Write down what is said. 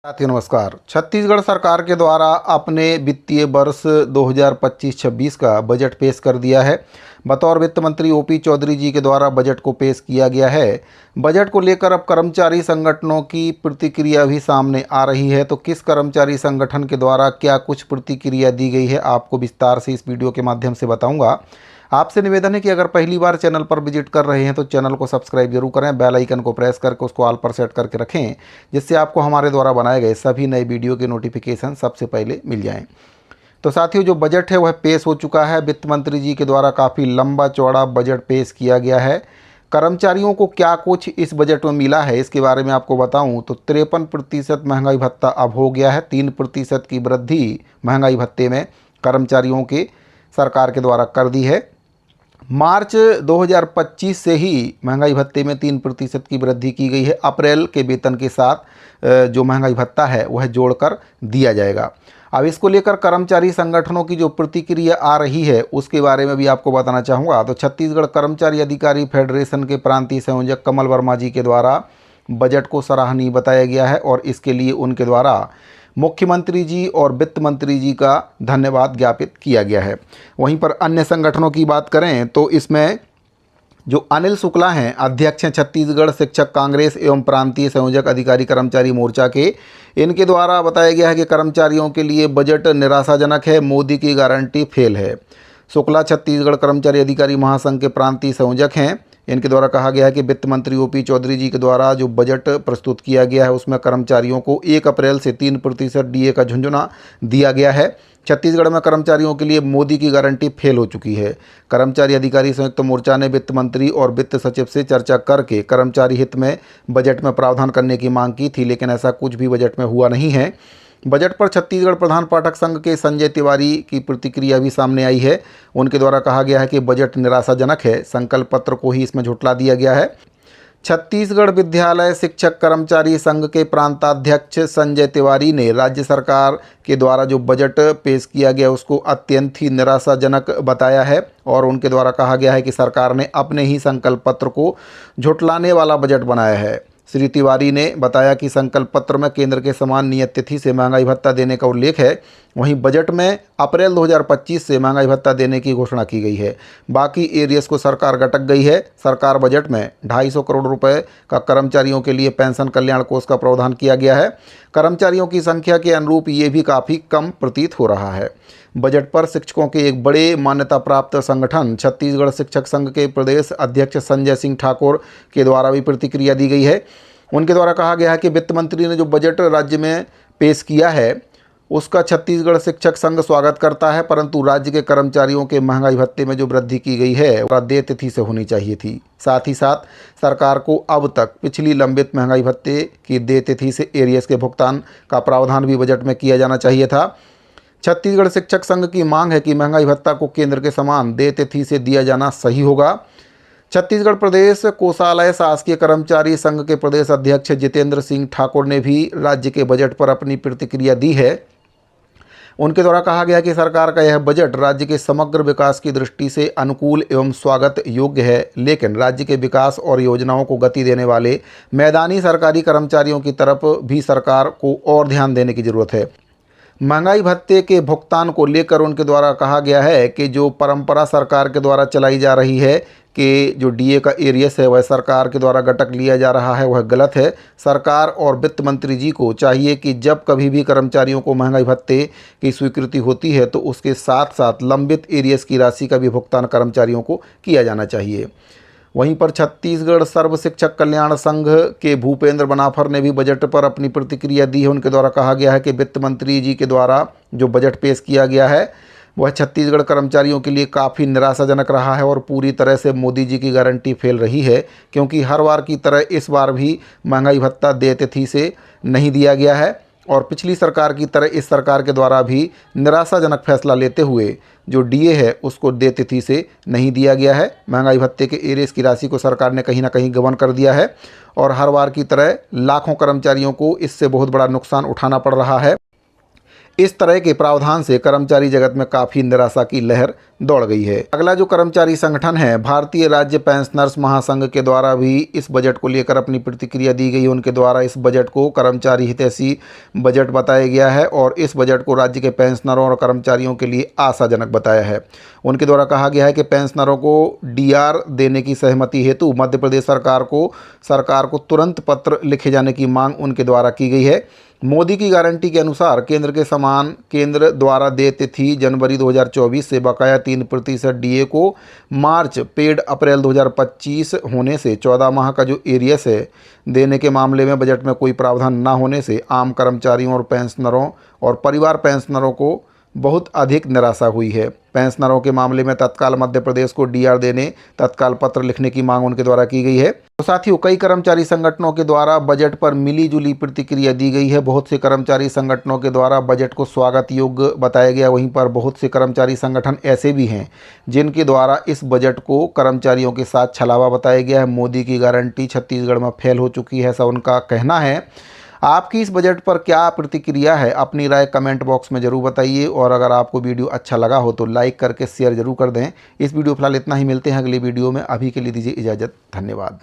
साथियों नमस्कार। छत्तीसगढ़ सरकार के द्वारा अपने वित्तीय वर्ष 2025-26 का बजट पेश कर दिया है। बतौर वित्त मंत्री ओपी चौधरी जी के द्वारा बजट को पेश किया गया है। बजट को लेकर अब कर्मचारी संगठनों की प्रतिक्रिया भी सामने आ रही है। तो किस कर्मचारी संगठन के द्वारा क्या कुछ प्रतिक्रिया दी गई है, आपको विस्तार से इस वीडियो के माध्यम से बताऊंगा। आपसे निवेदन है कि अगर पहली बार चैनल पर विजिट कर रहे हैं तो चैनल को सब्सक्राइब जरूर करें, बेल आइकन को प्रेस करके उसको ऑल पर सेट करके रखें, जिससे आपको हमारे द्वारा बनाए गए सभी नए वीडियो के नोटिफिकेशन सबसे पहले मिल जाएं। तो साथियों, जो बजट है वह पेश हो चुका है। वित्त मंत्री जी के द्वारा काफ़ी लंबा चौड़ा बजट पेश किया गया है। कर्मचारियों को क्या कुछ इस बजट में मिला है, इसके बारे में आपको बताऊं तो 53% महंगाई भत्ता अब हो गया है। 3% की वृद्धि महंगाई भत्ते में कर्मचारियों के सरकार के द्वारा कर दी है। मार्च 2025 से ही महंगाई भत्ते में 3% की वृद्धि की गई है। अप्रैल के वेतन के साथ जो महंगाई भत्ता है वह जोड़कर दिया जाएगा। अब इसको लेकर कर्मचारी संगठनों की जो प्रतिक्रिया आ रही है उसके बारे में भी आपको बताना चाहूँगा। तो छत्तीसगढ़ कर्मचारी अधिकारी फेडरेशन के प्रांतीय संयोजक कमल वर्मा जी के द्वारा बजट को सराहनीय बताया गया है और इसके लिए उनके द्वारा मुख्यमंत्री जी और वित्त मंत्री जी का धन्यवाद ज्ञापित किया गया है। वहीं पर अन्य संगठनों की बात करें तो इसमें जो अनिल शुक्ला हैं, अध्यक्ष हैं छत्तीसगढ़ शिक्षक कांग्रेस एवं प्रांतीय संयोजक अधिकारी कर्मचारी मोर्चा के, इनके द्वारा बताया गया है कि कर्मचारियों के लिए बजट निराशाजनक है, मोदी की गारंटी फेल है। शुक्ला छत्तीसगढ़ कर्मचारी अधिकारी महासंघ के प्रांतीय संयोजक हैं। इनके द्वारा कहा गया है कि वित्त मंत्री ओपी चौधरी जी के द्वारा जो बजट प्रस्तुत किया गया है उसमें कर्मचारियों को 1 अप्रैल से 3% डीए का झुंझुना दिया गया है। छत्तीसगढ़ में कर्मचारियों के लिए मोदी की गारंटी फेल हो चुकी है। कर्मचारी अधिकारी संयुक्त मोर्चा ने वित्त मंत्री और वित्त सचिव से चर्चा करके कर्मचारी हित में बजट में प्रावधान करने की मांग की थी, लेकिन ऐसा कुछ भी बजट में हुआ नहीं है। बजट पर छत्तीसगढ़ प्रधान पाठक संघ के संजय तिवारी की प्रतिक्रिया भी सामने आई है। उनके द्वारा कहा गया है कि बजट निराशाजनक है, संकल्प पत्र को ही इसमें झुठला दिया गया है। छत्तीसगढ़ विद्यालय शिक्षक कर्मचारी संघ के प्रांताध्यक्ष संजय तिवारी ने राज्य सरकार के द्वारा जो बजट पेश किया गया उसको अत्यंत ही निराशाजनक बताया है और उनके द्वारा कहा गया है कि सरकार ने अपने ही संकल्प पत्र को झुठलाने वाला बजट बनाया है। श्री तिवारी ने बताया कि संकल्प पत्र में केंद्र के समान नियत तिथि से महंगाई भत्ता देने का उल्लेख है। वहीं बजट में अप्रैल 2025 से महंगाई भत्ता देने की घोषणा की गई है। बाकी एरियस को सरकार गटक गई है। सरकार बजट में 250 करोड़ रुपए का कर्मचारियों के लिए पेंशन कल्याण कोष का प्रावधान किया गया है। कर्मचारियों की संख्या के अनुरूप ये भी काफ़ी कम प्रतीत हो रहा है। बजट पर शिक्षकों के एक बड़े मान्यता प्राप्त संगठन छत्तीसगढ़ शिक्षक संघ के प्रदेश अध्यक्ष संजय सिंह ठाकुर के द्वारा भी प्रतिक्रिया दी गई है। उनके द्वारा कहा गया है कि वित्त मंत्री ने जो बजट राज्य में पेश किया है उसका छत्तीसगढ़ शिक्षक संघ स्वागत करता है, परंतु राज्य के कर्मचारियों के महंगाई भत्ते में जो वृद्धि की गई है वह देय तिथि से होनी चाहिए थी। साथ ही साथ सरकार को अब तक पिछली लंबित महंगाई भत्ते की देय तिथि से एरियस के भुगतान का प्रावधान भी बजट में किया जाना चाहिए था। छत्तीसगढ़ शिक्षक संघ की मांग है कि महंगाई भत्ता को केंद्र के समान देय तिथि से दिया जाना सही होगा। छत्तीसगढ़ प्रदेश कोषालय शासकीय कर्मचारी संघ के प्रदेश अध्यक्ष जितेंद्र सिंह ठाकुर ने भी राज्य के बजट पर अपनी प्रतिक्रिया दी है। उनके द्वारा कहा गया कि सरकार का यह बजट राज्य के समग्र विकास की दृष्टि से अनुकूल एवं स्वागत योग्य है, लेकिन राज्य के विकास और योजनाओं को गति देने वाले मैदानी सरकारी कर्मचारियों की तरफ भी सरकार को और ध्यान देने की जरूरत है। महंगाई भत्ते के भुगतान को लेकर उनके द्वारा कहा गया है कि जो परंपरा सरकार के द्वारा चलाई जा रही है कि जो डीए का एरियस है वह सरकार के द्वारा गटक लिया जा रहा है, वह गलत है। सरकार और वित्त मंत्री जी को चाहिए कि जब कभी भी कर्मचारियों को महंगाई भत्ते की स्वीकृति होती है तो उसके साथ साथ लंबित एरियस की राशि का भी भुगतान कर्मचारियों को किया जाना चाहिए। वहीं पर छत्तीसगढ़ सर्व शिक्षक कल्याण संघ के भूपेंद्र बनाफर ने भी बजट पर अपनी प्रतिक्रिया दी है। उनके द्वारा कहा गया है कि वित्त मंत्री जी के द्वारा जो बजट पेश किया गया है वह छत्तीसगढ़ कर्मचारियों के लिए काफ़ी निराशाजनक रहा है और पूरी तरह से मोदी जी की गारंटी फेल रही है, क्योंकि हर बार की तरह इस बार भी महंगाई भत्ता देय तिथि से नहीं दिया गया है और पिछली सरकार की तरह इस सरकार के द्वारा भी निराशाजनक फैसला लेते हुए जो डीए है उसको देय तिथि से नहीं दिया गया है। महंगाई भत्ते के एरियस की राशि को सरकार ने कहीं ना कहीं गबन कर दिया है और हर बार की तरह लाखों कर्मचारियों को इससे बहुत बड़ा नुकसान उठाना पड़ रहा है। इस तरह के प्रावधान से कर्मचारी जगत में काफ़ी निराशा की लहर दौड़ गई है। अगला जो कर्मचारी संगठन है, भारतीय राज्य पेंशनर्स महासंघ के द्वारा भी इस बजट को लेकर अपनी प्रतिक्रिया दी गई। उनके द्वारा इस बजट को कर्मचारी हितैषी बजट बताया गया है और इस बजट को राज्य के पेंशनरों और कर्मचारियों के लिए आशाजनक बताया है। उनके द्वारा कहा गया है कि पेंशनरों को डीआर देने की सहमति हेतु मध्य प्रदेश सरकार को तुरंत पत्र लिखे जाने की मांग उनके द्वारा की गई है। मोदी की गारंटी के अनुसार केंद्र के समान केंद्र द्वारा देय तिथि जनवरी 2024 से बकाया 3% डीए को मार्च पेड अप्रैल 2025 होने से 14 माह का जो एरियस है देने के मामले में बजट में कोई प्रावधान न होने से आम कर्मचारियों और पेंशनरों और परिवार पेंशनरों को बहुत अधिक निराशा हुई है। पेंशनरों के मामले में तत्काल मध्य प्रदेश को डीआर देने तत्काल पत्र लिखने की मांग उनके द्वारा की गई है। तो साथियों, कई कर्मचारी संगठनों के द्वारा बजट पर मिली जुली प्रतिक्रिया दी गई है। बहुत से कर्मचारी संगठनों के द्वारा बजट को स्वागत योग्य बताया गया। वहीं पर बहुत से कर्मचारी संगठन ऐसे भी हैं जिनके द्वारा इस बजट को कर्मचारियों के साथ छलावा बताया गया है। मोदी की गारंटी छत्तीसगढ़ में फेल हो चुकी है, ऐसा उनका कहना है। आपकी इस बजट पर क्या प्रतिक्रिया है? अपनी राय कमेंट बॉक्स में ज़रूर बताइए और अगर आपको वीडियो अच्छा लगा हो तो लाइक करके शेयर ज़रूर कर दें। इस वीडियो फिलहाल इतना ही, मिलते हैं अगली वीडियो में। अभी के लिए दीजिए इजाज़त, धन्यवाद।